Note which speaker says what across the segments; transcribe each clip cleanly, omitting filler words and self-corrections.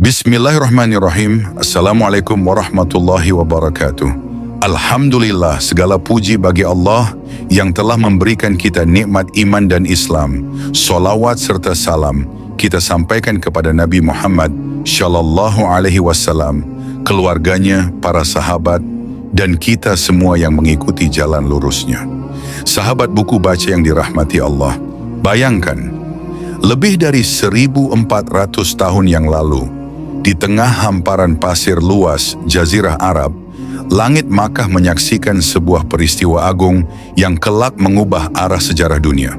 Speaker 1: Bismillahirrahmanirrahim. Assalamualaikum warahmatullahi wabarakatuh. Alhamdulillah, segala puji bagi Allah yang telah memberikan kita nikmat iman dan Islam. Salawat serta salam kita sampaikan kepada Nabi Muhammad Shallallahu Alaihi Wasallam, keluarganya, para sahabat, dan kita semua yang mengikuti jalan lurusnya. Sahabat buku baca yang dirahmati Allah, bayangkan, lebih dari 1400 tahun yang lalu, di tengah hamparan pasir luas Jazirah Arab, langit Makkah menyaksikan sebuah peristiwa agung yang kelak mengubah arah sejarah dunia.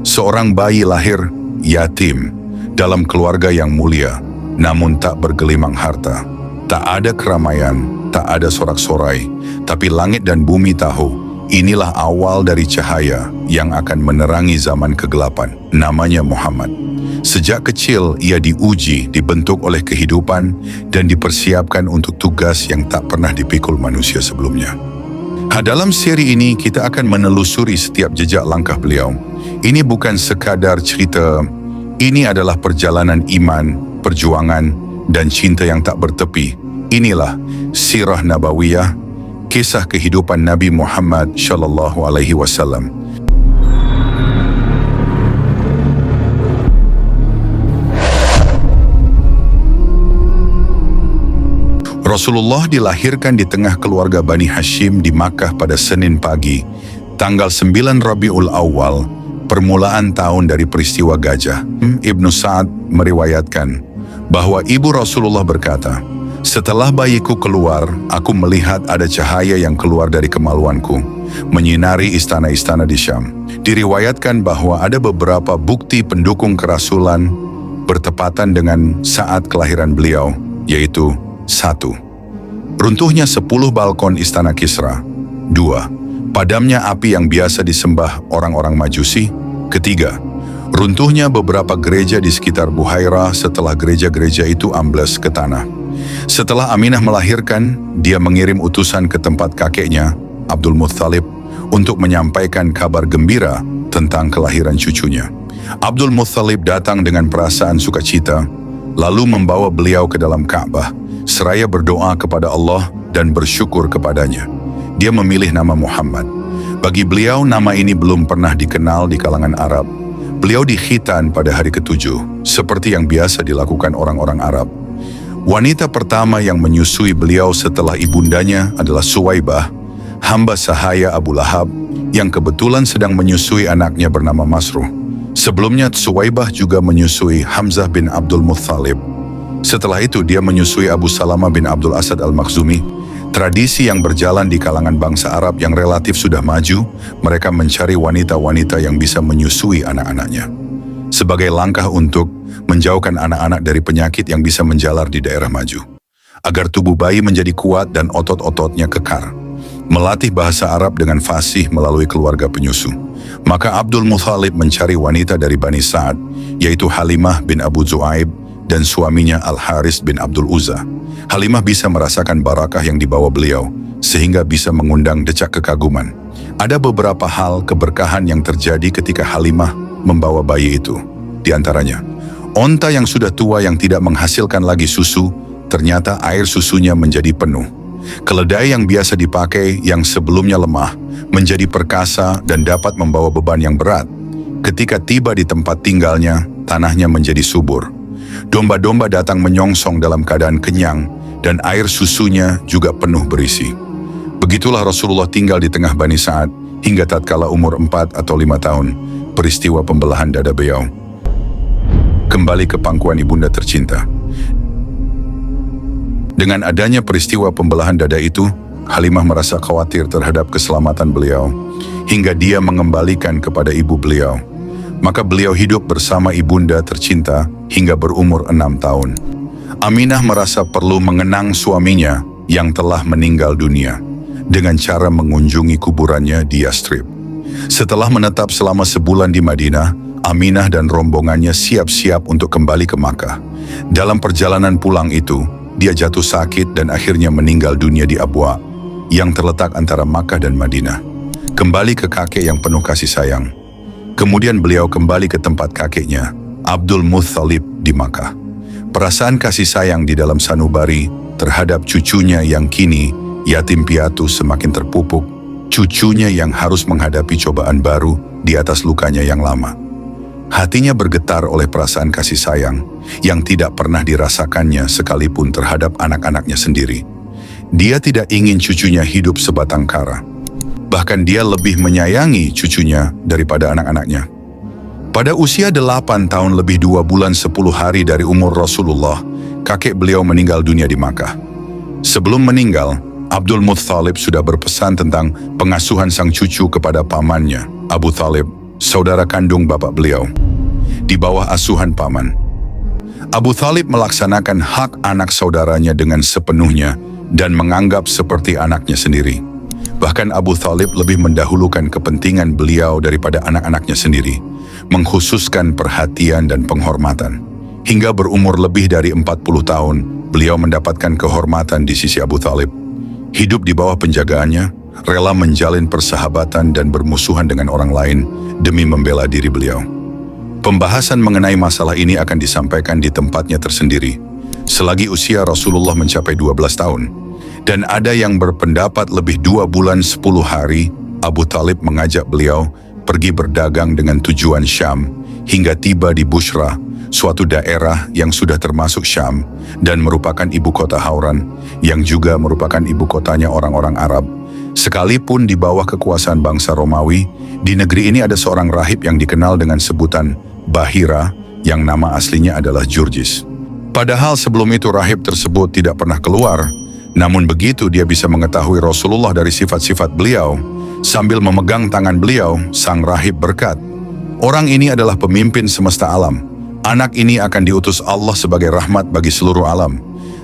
Speaker 1: Seorang bayi lahir yatim dalam keluarga yang mulia, namun tak bergelimang harta. Tak ada keramaian, tak ada sorak-sorai, tapi langit dan bumi tahu, inilah awal dari cahaya yang akan menerangi zaman kegelapan. Namanya Muhammad. Sejak kecil ia diuji, dibentuk oleh kehidupan, dan dipersiapkan untuk tugas yang tak pernah dipikul manusia sebelumnya. Dalam seri ini kita akan menelusuri setiap jejak langkah beliau. Ini bukan sekadar cerita, ini adalah perjalanan iman, perjuangan, dan cinta yang tak bertepi. Inilah sirah nabawiyah, kisah kehidupan Nabi Muhammad Shallallahu Alaihi Wasallam. Rasulullah dilahirkan di tengah keluarga Bani Hashim di Makkah pada Senin pagi, tanggal 9 Rabiul Awal, permulaan tahun dari peristiwa gajah. Ibnu Sa'ad meriwayatkan bahwa ibu Rasulullah berkata, "Setelah bayiku keluar, aku melihat ada cahaya yang keluar dari kemaluanku, menyinari istana-istana di Syam." Diriwayatkan bahwa ada beberapa bukti pendukung kerasulan bertepatan dengan saat kelahiran beliau, yaitu 1. Runtuhnya 10 balkon istana Kisra. 2. Padamnya api yang biasa disembah orang-orang Majusi. 3. Runtuhnya beberapa gereja di sekitar Buhairah setelah gereja-gereja itu ambles ke tanah. Setelah Aminah melahirkan, dia mengirim utusan ke tempat kakeknya, Abdul Muttalib, untuk menyampaikan kabar gembira tentang kelahiran cucunya. Abdul Muttalib datang dengan perasaan sukacita, lalu membawa beliau ke dalam Ka'bah, seraya berdoa kepada Allah dan bersyukur kepadanya. Dia memilih nama Muhammad. Bagi beliau, nama ini belum pernah dikenal di kalangan Arab. Beliau dikhitan pada hari ke-7, seperti yang biasa dilakukan orang-orang Arab. Wanita pertama yang menyusui beliau setelah ibundanya adalah Suwaibah, hamba sahaya Abu Lahab, yang kebetulan sedang menyusui anaknya bernama Masruh. Sebelumnya Suwaibah juga menyusui Hamzah bin Abdul Muttalib. Setelah itu dia menyusui Abu Salamah bin Abdul Asad al-Makhzumi. Tradisi yang berjalan di kalangan bangsa Arab yang relatif sudah maju, mereka mencari wanita-wanita yang bisa menyusui anak-anaknya. Sebagai langkah untuk menjauhkan anak-anak dari penyakit yang bisa menjalar di daerah maju. Agar tubuh bayi menjadi kuat dan otot-ototnya kekar. Melatih bahasa Arab dengan fasih melalui keluarga penyusu. Maka Abdul Muttalib mencari wanita dari Bani Sa'ad, yaitu Halimah bin Abu Zu'aib, dan suaminya Al-Haris bin Abdul Uzza. Halimah bisa merasakan barakah yang dibawa beliau, sehingga bisa mengundang decak kekaguman. Ada beberapa hal keberkahan yang terjadi ketika Halimah membawa bayi itu. Di antaranya, onta yang sudah tua yang tidak menghasilkan lagi susu, ternyata air susunya menjadi penuh. Keledai yang biasa dipakai yang sebelumnya lemah, menjadi perkasa dan dapat membawa beban yang berat. Ketika tiba di tempat tinggalnya, tanahnya menjadi subur. Domba-domba datang menyongsong dalam keadaan kenyang, dan air susunya juga penuh berisi. Begitulah Rasulullah tinggal di tengah Bani Sa'ad, hingga tatkala umur 4 atau 5 tahun, peristiwa pembelahan dada beliau. Kembali ke pangkuan ibunda tercinta. Dengan adanya peristiwa pembelahan dada itu, Halimah merasa khawatir terhadap keselamatan beliau, hingga dia mengembalikan kepada ibu beliau. Maka beliau hidup bersama ibunda tercinta hingga berumur 6 tahun. Aminah merasa perlu mengenang suaminya yang telah meninggal dunia dengan cara mengunjungi kuburannya di Yastrib. Setelah menetap selama sebulan di Madinah, Aminah dan rombongannya siap-siap untuk kembali ke Makkah. Dalam perjalanan pulang itu, dia jatuh sakit dan akhirnya meninggal dunia di Abwa yang terletak antara Makkah dan Madinah. Kembali ke kakek yang penuh kasih sayang. Kemudian beliau kembali ke tempat kakeknya, Abdul Muttalib di Makkah. Perasaan kasih sayang di dalam sanubari terhadap cucunya yang kini yatim piatu semakin terpupuk, cucunya yang harus menghadapi cobaan baru di atas lukanya yang lama. Hatinya bergetar oleh perasaan kasih sayang yang tidak pernah dirasakannya sekalipun terhadap anak-anaknya sendiri. Dia tidak ingin cucunya hidup sebatang kara. Bahkan dia lebih menyayangi cucunya daripada anak-anaknya. Pada usia 8 tahun lebih 2 bulan 10 hari dari umur Rasulullah, kakek beliau meninggal dunia di Makkah. Sebelum meninggal, Abdul Muttalib sudah berpesan tentang pengasuhan sang cucu kepada pamannya, Abu Thalib, saudara kandung bapak beliau. Di bawah asuhan paman, Abu Thalib melaksanakan hak anak saudaranya dengan sepenuhnya dan menganggap seperti anaknya sendiri. Bahkan Abu Thalib lebih mendahulukan kepentingan beliau daripada anak-anaknya sendiri, mengkhususkan perhatian dan penghormatan. Hingga berumur lebih dari 40 tahun, beliau mendapatkan kehormatan di sisi Abu Thalib. Hidup di bawah penjagaannya, rela menjalin persahabatan dan bermusuhan dengan orang lain demi membela diri beliau. Pembahasan mengenai masalah ini akan disampaikan di tempatnya tersendiri, selagi usia Rasulullah mencapai 12 tahun. Dan ada yang berpendapat lebih 2 bulan 10 hari, Abu Thalib mengajak beliau pergi berdagang dengan tujuan Syam hingga tiba di Bushra, suatu daerah yang sudah termasuk Syam dan merupakan ibu kota Hauran, yang juga merupakan ibu kotanya orang-orang Arab. Sekalipun di bawah kekuasaan bangsa Romawi, di negeri ini ada seorang rahib yang dikenal dengan sebutan Bahira, yang nama aslinya adalah Jurjis. Padahal sebelum itu rahib tersebut tidak pernah keluar, namun begitu dia bisa mengetahui Rasulullah dari sifat-sifat beliau. Sambil memegang tangan beliau, sang rahib berkata, "Orang ini adalah pemimpin semesta alam. Anak ini akan diutus Allah sebagai rahmat bagi seluruh alam."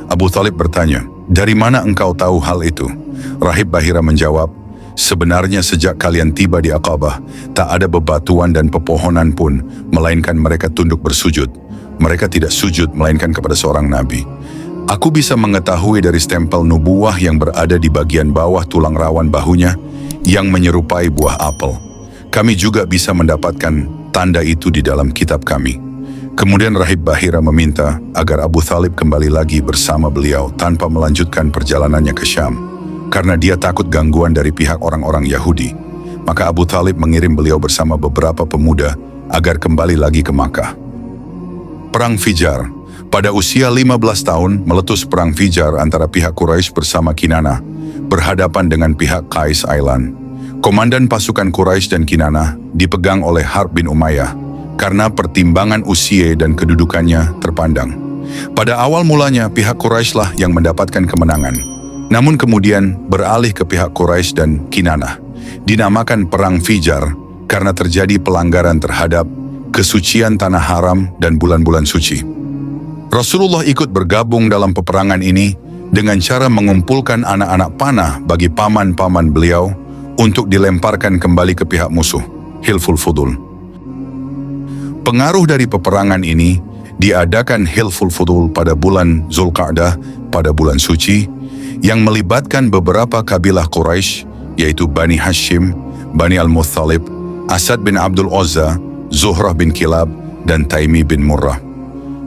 Speaker 1: Abu Thalib bertanya, "Dari mana engkau tahu hal itu?" Rahib Bahira menjawab, "Sebenarnya sejak kalian tiba di Aqabah, tak ada bebatuan dan pepohonan pun, melainkan mereka tunduk bersujud. Mereka tidak sujud, melainkan kepada seorang nabi. Aku bisa mengetahui dari stempel nubuah yang berada di bagian bawah tulang rawan bahunya, yang menyerupai buah apel. Kami juga bisa mendapatkan tanda itu di dalam kitab kami." Kemudian Rahib Bahira meminta agar Abu Thalib kembali lagi bersama beliau tanpa melanjutkan perjalanannya ke Syam, karena dia takut gangguan dari pihak orang-orang Yahudi. Maka Abu Thalib mengirim beliau bersama beberapa pemuda agar kembali lagi ke Makkah. Perang Fijar. Pada usia 15 tahun meletus perang Fijar antara pihak Quraisy bersama Kinanah berhadapan dengan pihak Qais Ailan. Komandan pasukan Quraisy dan Kinanah dipegang oleh Harb bin Umayyah karena pertimbangan usia dan kedudukannya terpandang. Pada awal mulanya pihak Quraisy lah yang mendapatkan kemenangan, namun kemudian beralih ke pihak Quraisy dan Kinanah. Dinamakan Perang Fijar karena terjadi pelanggaran terhadap kesucian tanah haram dan bulan-bulan suci. Rasulullah ikut bergabung dalam peperangan ini dengan cara mengumpulkan anak-anak panah bagi paman-paman beliau untuk dilemparkan kembali ke pihak musuh, Hilful Fudul. Pengaruh dari peperangan ini diadakan Hilful Fudul pada bulan Zulqa'dah pada bulan suci yang melibatkan beberapa kabilah Quraisy, yaitu Bani Hashim, Bani Al-Muttalib, Asad bin Abdul Uzza, Zuhrah bin Kilab, dan Taimi bin Murrah.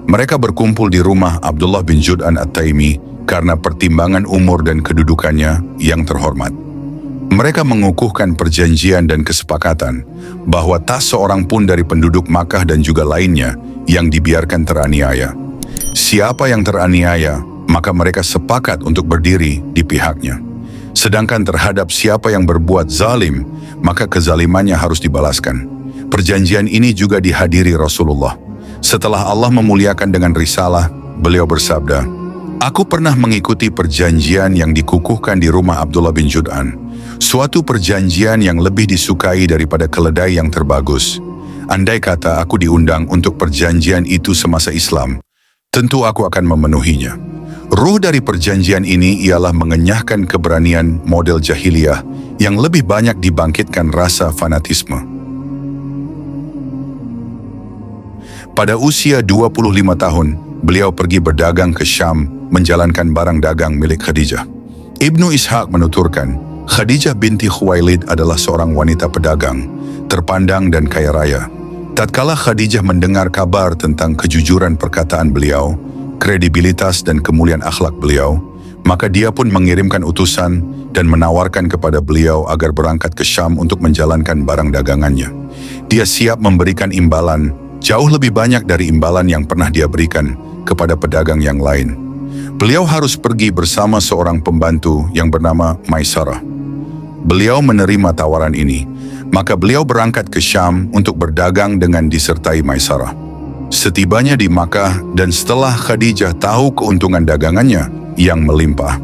Speaker 1: Mereka berkumpul di rumah Abdullah bin Jud'an At-Taimi karena pertimbangan umur dan kedudukannya yang terhormat. Mereka mengukuhkan perjanjian dan kesepakatan bahwa tak seorang pun dari penduduk Makkah dan juga lainnya yang dibiarkan teraniaya. Siapa yang teraniaya, maka mereka sepakat untuk berdiri di pihaknya. Sedangkan terhadap siapa yang berbuat zalim, maka kezalimannya harus dibalaskan. Perjanjian ini juga dihadiri Rasulullah. Setelah Allah memuliakan dengan risalah, beliau bersabda, "Aku pernah mengikuti perjanjian yang dikukuhkan di rumah Abdullah bin Jud'an, suatu perjanjian yang lebih disukai daripada keledai yang terbagus. Andai kata aku diundang untuk perjanjian itu semasa Islam, tentu aku akan memenuhinya." Ruh dari perjanjian ini ialah mengenyahkan keberanian model jahiliyah yang lebih banyak dibangkitkan rasa fanatisme. Pada usia 25 tahun, beliau pergi berdagang ke Syam menjalankan barang dagang milik Khadijah. Ibnu Ishaq menuturkan, Khadijah binti Khuwailid adalah seorang wanita pedagang, terpandang dan kaya raya. Tatkala Khadijah mendengar kabar tentang kejujuran perkataan beliau, kredibilitas dan kemuliaan akhlak beliau, maka dia pun mengirimkan utusan dan menawarkan kepada beliau agar berangkat ke Syam untuk menjalankan barang dagangannya. Dia siap memberikan imbalan jauh lebih banyak dari imbalan yang pernah dia berikan kepada pedagang yang lain. Beliau harus pergi bersama seorang pembantu yang bernama Maisarah. Beliau menerima tawaran ini, maka beliau berangkat ke Syam untuk berdagang dengan disertai Maisarah. Setibanya di Makkah dan setelah Khadijah tahu keuntungan dagangannya yang melimpah,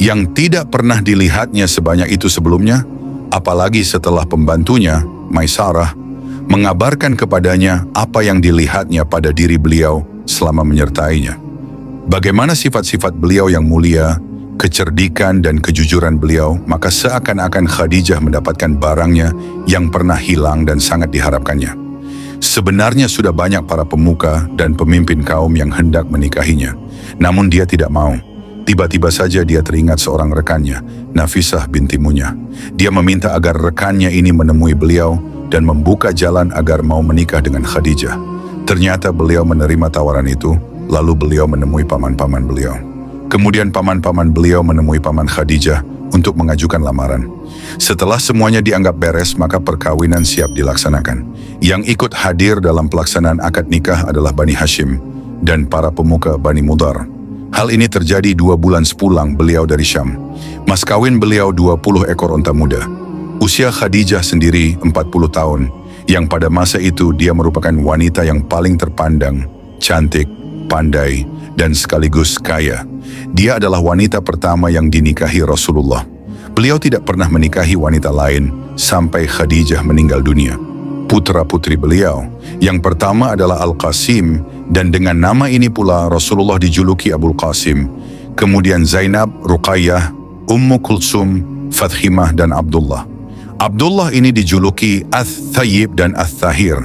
Speaker 1: yang tidak pernah dilihatnya sebanyak itu sebelumnya, apalagi setelah pembantunya, Maisarah, mengabarkan kepadanya apa yang dilihatnya pada diri beliau selama menyertainya. Bagaimana sifat-sifat beliau yang mulia, kecerdikan dan kejujuran beliau, maka seakan-akan Khadijah mendapatkan barangnya yang pernah hilang dan sangat diharapkannya. Sebenarnya sudah banyak para pemuka dan pemimpin kaum yang hendak menikahinya, namun dia tidak mau. Tiba-tiba saja dia teringat seorang rekannya, Nafisah binti Munya. Dia meminta agar rekannya ini menemui beliau dan membuka jalan agar mau menikah dengan Khadijah. Ternyata beliau menerima tawaran itu, lalu beliau menemui paman-paman beliau. Kemudian paman-paman beliau menemui paman Khadijah untuk mengajukan lamaran. Setelah semuanya dianggap beres, maka perkawinan siap dilaksanakan. Yang ikut hadir dalam pelaksanaan akad nikah adalah Bani Hashim dan para pemuka Bani Mudhar. Hal ini terjadi 2 bulan sepulang beliau dari Syam. Mas kawin beliau 20 ekor unta muda. Usia Khadijah sendiri 40 tahun, yang pada masa itu dia merupakan wanita yang paling terpandang, cantik, pandai, dan sekaligus kaya. Dia adalah wanita pertama yang dinikahi Rasulullah. Beliau tidak pernah menikahi wanita lain sampai Khadijah meninggal dunia. Putra-putri beliau, yang pertama adalah Al-Qasim, dan dengan nama ini pula Rasulullah dijuluki Abul Qasim. Kemudian Zainab, Ruqayyah, Ummu Kulsum, Fathimah, dan Abdullah. Abdullah ini dijuluki Ats-Thayyib dan Ats-Tahir.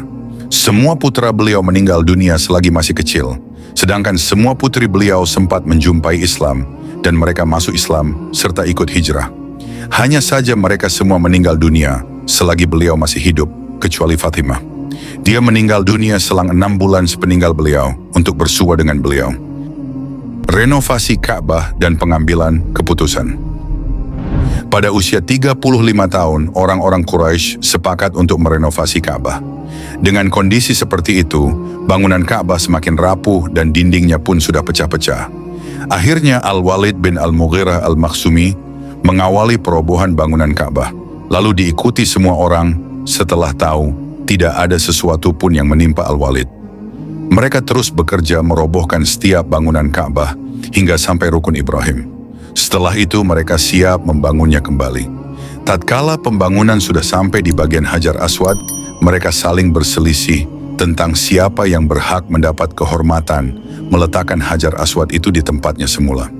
Speaker 1: Semua putra beliau meninggal dunia selagi masih kecil, sedangkan semua putri beliau sempat menjumpai Islam dan mereka masuk Islam serta ikut hijrah. Hanya saja mereka semua meninggal dunia selagi beliau masih hidup, kecuali Fatimah. Dia meninggal dunia selang 6 bulan sepeninggal beliau untuk bersua dengan beliau. Renovasi Ka'bah dan pengambilan keputusan. Pada usia 35 tahun, orang-orang Quraisy sepakat untuk merenovasi Ka'bah. Dengan kondisi seperti itu, bangunan Ka'bah semakin rapuh dan dindingnya pun sudah pecah-pecah. Akhirnya Al-Walid bin Al-Mughirah Al-Makhzumi mengawali perobohan bangunan Ka'bah. Lalu diikuti semua orang setelah tahu tidak ada sesuatu pun yang menimpa Al-Walid. Mereka terus bekerja merobohkan setiap bangunan Ka'bah hingga sampai Rukun Ibrahim. Setelah itu mereka siap membangunnya kembali. Tatkala pembangunan sudah sampai di bagian Hajar Aswad, mereka saling berselisih tentang siapa yang berhak mendapat kehormatan meletakkan Hajar Aswad itu di tempatnya semula.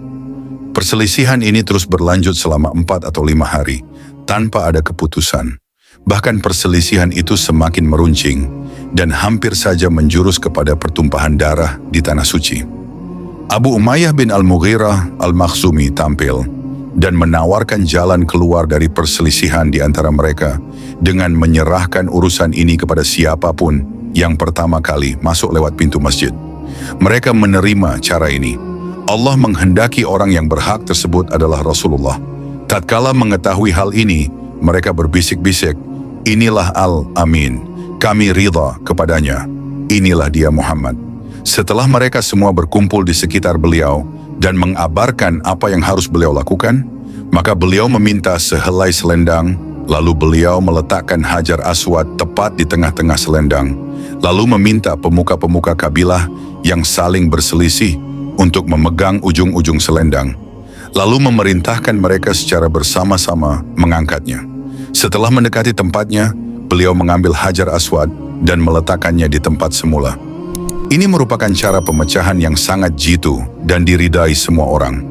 Speaker 1: Perselisihan ini terus berlanjut selama 4 atau 5 hari, tanpa ada keputusan. Bahkan perselisihan itu semakin meruncing, dan hampir saja menjurus kepada pertumpahan darah di Tanah Suci. Abu Umayyah bin Al-Mughirah Al-Makhzumi tampil, dan menawarkan jalan keluar dari perselisihan di antara mereka, dengan menyerahkan urusan ini kepada siapapun yang pertama kali masuk lewat pintu masjid. Mereka menerima cara ini. Allah menghendaki orang yang berhak tersebut adalah Rasulullah. Tatkala mengetahui hal ini, mereka berbisik-bisik, "Inilah Al-Amin, kami ridha kepadanya. Inilah dia Muhammad." Setelah mereka semua berkumpul di sekitar beliau dan mengabarkan apa yang harus beliau lakukan, maka beliau meminta sehelai selendang, lalu beliau meletakkan Hajar Aswad tepat di tengah-tengah selendang, lalu meminta pemuka-pemuka kabilah yang saling berselisih untuk memegang ujung-ujung selendang, lalu memerintahkan mereka secara bersama-sama mengangkatnya. Setelah mendekati tempatnya, beliau mengambil Hajar Aswad dan meletakkannya di tempat semula. Ini merupakan cara pemecahan yang sangat jitu dan diridai semua orang.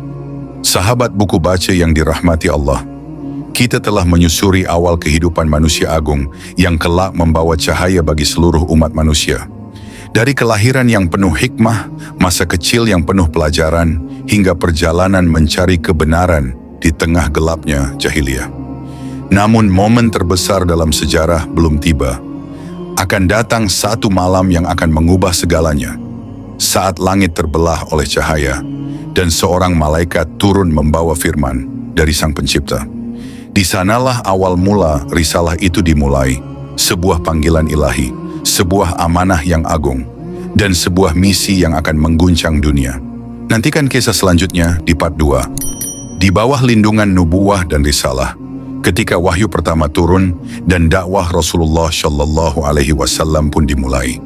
Speaker 1: Sahabat buku baca yang dirahmati Allah, kita telah menyusuri awal kehidupan manusia agung yang kelak membawa cahaya bagi seluruh umat manusia. Dari kelahiran yang penuh hikmah, masa kecil yang penuh pelajaran, hingga perjalanan mencari kebenaran di tengah gelapnya jahiliyah. Namun momen terbesar dalam sejarah belum tiba. Akan datang satu malam yang akan mengubah segalanya. saat langit terbelah oleh cahaya dan seorang malaikat turun membawa firman dari Sang Pencipta. Di sanalah awal mula risalah itu dimulai, sebuah panggilan ilahi, sebuah amanah yang agung, dan sebuah misi yang akan mengguncang dunia. Nantikan kisah selanjutnya di part 2. Di bawah lindungan nubuwah dan risalah, ketika wahyu pertama turun dan dakwah Rasulullah Shallallahu Alaihi Wasallam pun dimulai.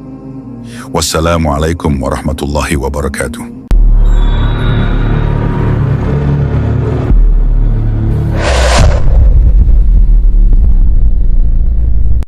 Speaker 1: Wassalamualaikum warahmatullahi wabarakatuh.